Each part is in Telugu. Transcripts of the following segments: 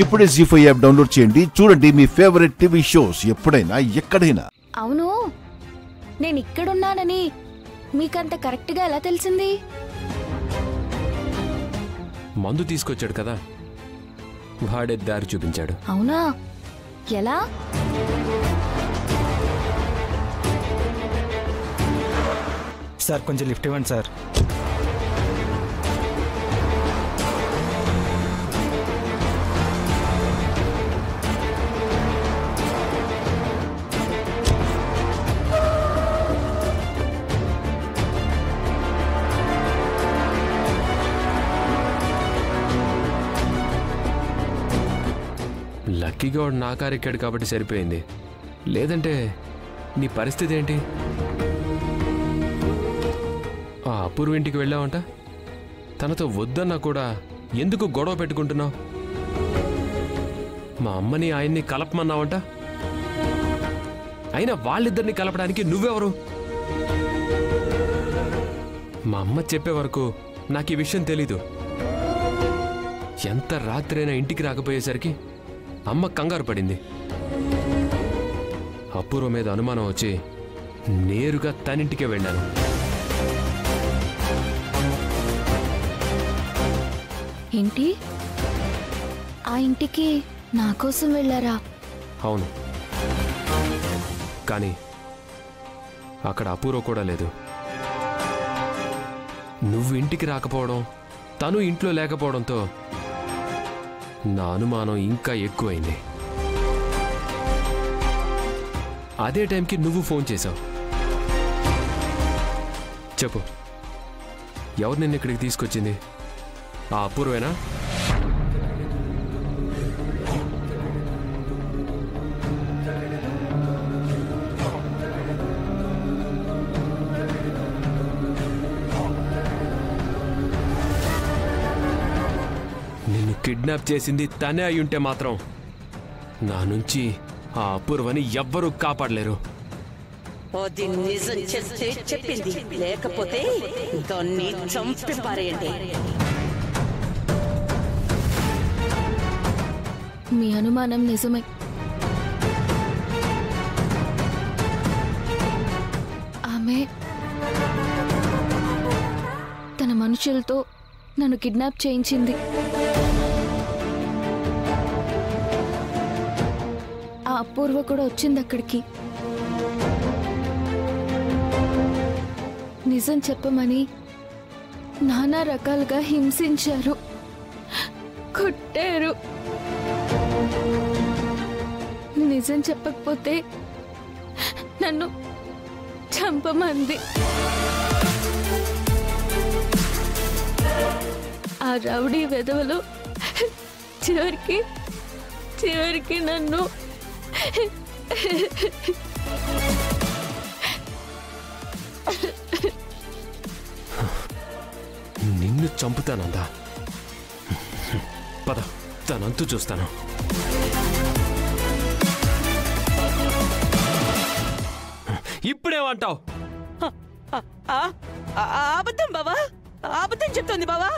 ఇప్పుడే జీ5 యాప్ డౌన్లోడ్ చేయండి. చూడండి మీ ఫేవరెట్ టీవీ షోస్ ఎప్పుడైనా ఎక్కడైనా. అవును, నేను ఇక్కడున్నానని మీకంత కరెక్ట్గా ఎలా తెలిసింది? మందు తీసుకొచ్చాడు కదా, వాడే దారి చూపించాడు. అవునా? ఎలా? సార్ కొంచెం లిఫ్ట్ ఇవ్వండి సార్. లక్కీగా వాడు నా కారు ఎక్కాడు కాబట్టి సరిపోయింది. లేదంటే నీ పరిస్థితి ఏంటి? ఆ అపూర్వ ఇంటికి వెళ్ళావంట, తనతో వద్దన్నా కూడా ఎందుకు గొడవ పెట్టుకుంటున్నావు? మా అమ్మని ఆయన్ని కలపమన్నావంట, అయినా వాళ్ళిద్దరిని కలపడానికి నువ్వెవరు? మా అమ్మ చెప్పే వరకు నాకు ఈ విషయం తెలీదు. ఎంత రాత్రైనా ఇంటికి రాకపోయేసరికి అమ్మ కంగారు పడింది. అపూర్వ మీద అనుమానం వచ్చి నేరుగా తనింటికే వెళ్ళాను. ఏంటి? ఆ ఇంటికి నా కోసం వెళ్ళారా? అవును, కానీ అక్కడ అపూర్వ కూడా లేదు. నువ్వు ఇంటికి రాకపోవడం, తను ఇంట్లో లేకపోవడంతో నా అనుమానం ఇంకా ఎక్కువైంది. అదే టైంకి నువ్వు ఫోన్ చేశావు. చెప్పు, ఎవరు నిన్ను ఇక్కడికి తీసుకొచ్చింది? ఆ అపూర్వేనా? నిన్ను కిడ్నాప్ చేసింది తనే అయ్యుంటే మాత్రం నా నుంచి ఆ అపూర్వని ఎవ్వరూ కాపాడలేరు. అది నిజం చేస్తే చెప్పింది, లేకపోతే దాన్ని చంపి పారేయండి. మీ అనుమానం నిజమే. ఆమె తన మనుషులతో నన్ను కిడ్నాప్ చేయించింది. ఆ అపూర్వ కూడా వచ్చింది అక్కడికి. నిజం చెప్పమని నానా రకాలుగా హింసించారు, కొట్టారు. నిజం చెప్పకపోతే నన్ను చంపమంది. ఆ రౌడీ వెధవలు చివరికి నన్ను నిన్ను చంపుతానందా? పద, తనంతు చూస్తాను. ఇప్పుడేమంటావు? అబద్ధం బావా, అబద్ధం చెప్తోంది బావా.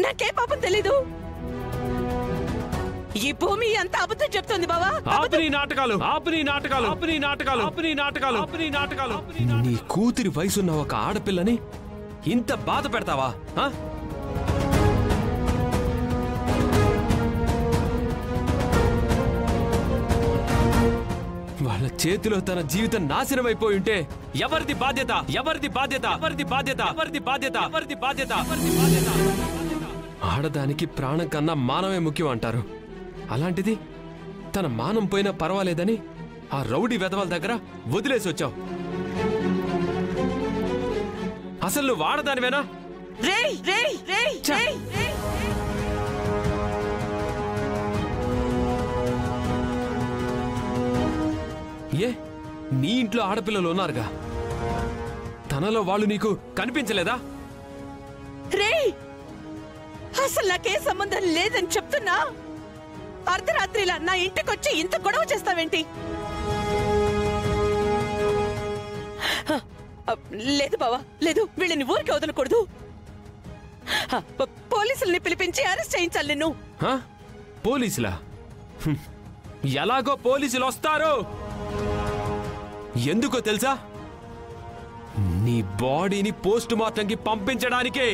నాకే పాపం తెలీదు. ఈ భూమి అంత అబద్ధం చెప్తోంది బావా. నీ కూతురి వయసున్న ఒక ఆడపిల్లని ఇంత బాధ పెడతావా? వాళ్ళ చేతిలో తన జీవితం నాశనం అయిపోయి ఉంటే ఎవరిది బాధ్యత? ఆడదానికి ప్రాణం కన్నా మానవే ముఖ్యం అంటారు. అలాంటిది తన మానం పోయినా పర్వాలేదని ఆ రౌడీ వెధవల దగ్గర వదిలేసి వచ్చావు. అసలు నువ్వు ఆడదానివేనా? ఏ, నీ ఇంట్లో ఆడపిల్లలు ఉన్నారుగా, తనలో వాళ్ళు నీకు కనిపించలేదా? అసలు నాకే సంబంధం లేదని చెప్తున్నా. అర్ధరాత్రిలా నా ఇంటికొచ్చి ఇంత గొడవ చేస్తావేంటి? లేదు బావా, లేదు. వీళ్ళని ఊరికి వదలకూడదు. పోలీసుల్ని పిలిపించి అరెస్ట్ చేయించాలి నిన్ను. పోలీసులా? ఎలాగో పోలీసులు వస్తారు. ఎందుకో తెలుసా? నీ బాడీని పోస్ట్ మార్టంకి పంపించడానికే.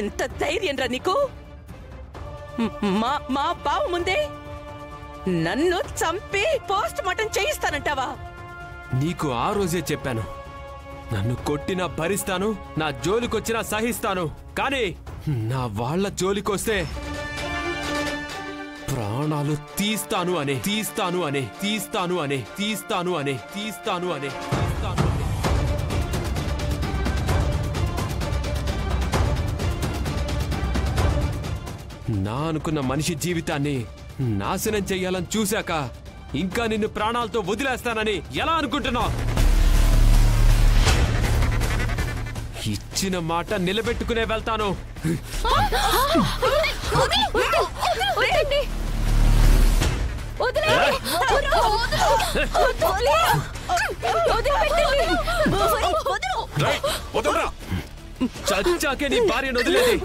ఎంత ధైర్యం రా నీకు? మా బావ ముందే నన్ను చంపి పోస్ట్ మార్టం చేయిస్తానంటావా? నీకు ఆ రోజే చెప్పాను, నన్ను కొట్టినా భరిస్తాను, నా జోలికొచ్చినా సహిస్తాను. కానీ నా వాళ్ళ జోలికొస్తే ప్రాణాలు తీస్తాను అనే. నా అనుకున్న మనిషి జీవితాన్ని నాశనం చెయ్యాలని చూశాక ఇంకా నిన్ను ప్రాణాలతో వదిలేస్తానని ఎలా అనుకుంటున్నావు? ఇచ్చిన మాట నిలబెట్టుకునే వెళ్తాను. చచ్చాకే నీ భార్యను వదిలేది.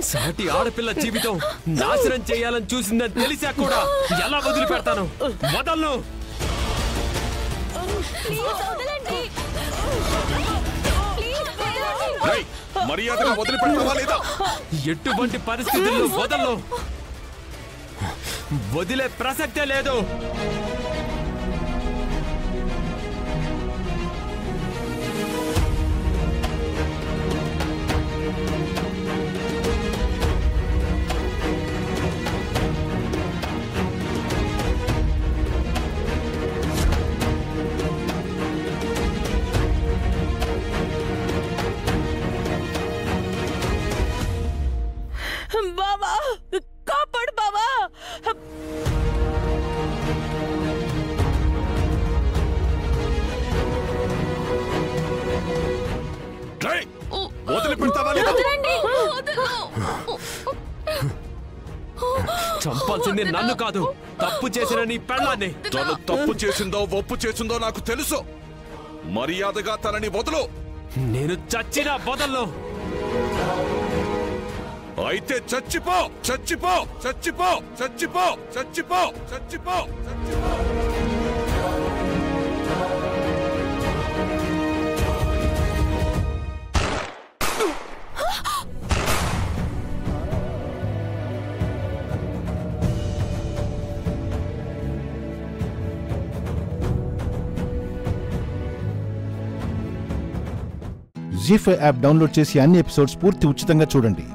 సాటి ఆడపిల్ల జీవితం నాశనం చేయాలని చూసిందని తెలిసా కూడా ఎలా వదిలిపెడతాను? వదలను. మర్యాదగా వదిలిపెడతావా లేదా? ఎటువంటి పరిస్థితుల్లో వదలను. వదిలే ప్రసక్తే లేదు. బావా, కాపాడు బావా. వదిలిపెడతావా లేదా? చంపాల్సింది నన్ను కాదు, తప్పు చేసిన నీ పెళ్ళాన్ని. తను తప్పు చేసిందో ఒప్పు చేసిందో నాకు తెలుసు. మర్యాదగా తనని వదులు. నేను చచ్చినా వదలను. అయితే చచ్చిపో. జీ5 యాప్ డౌన్లోడ్ చేసి అన్ని ఎపిసోడ్స్ పూర్తి ఉచితంగా చూడండి.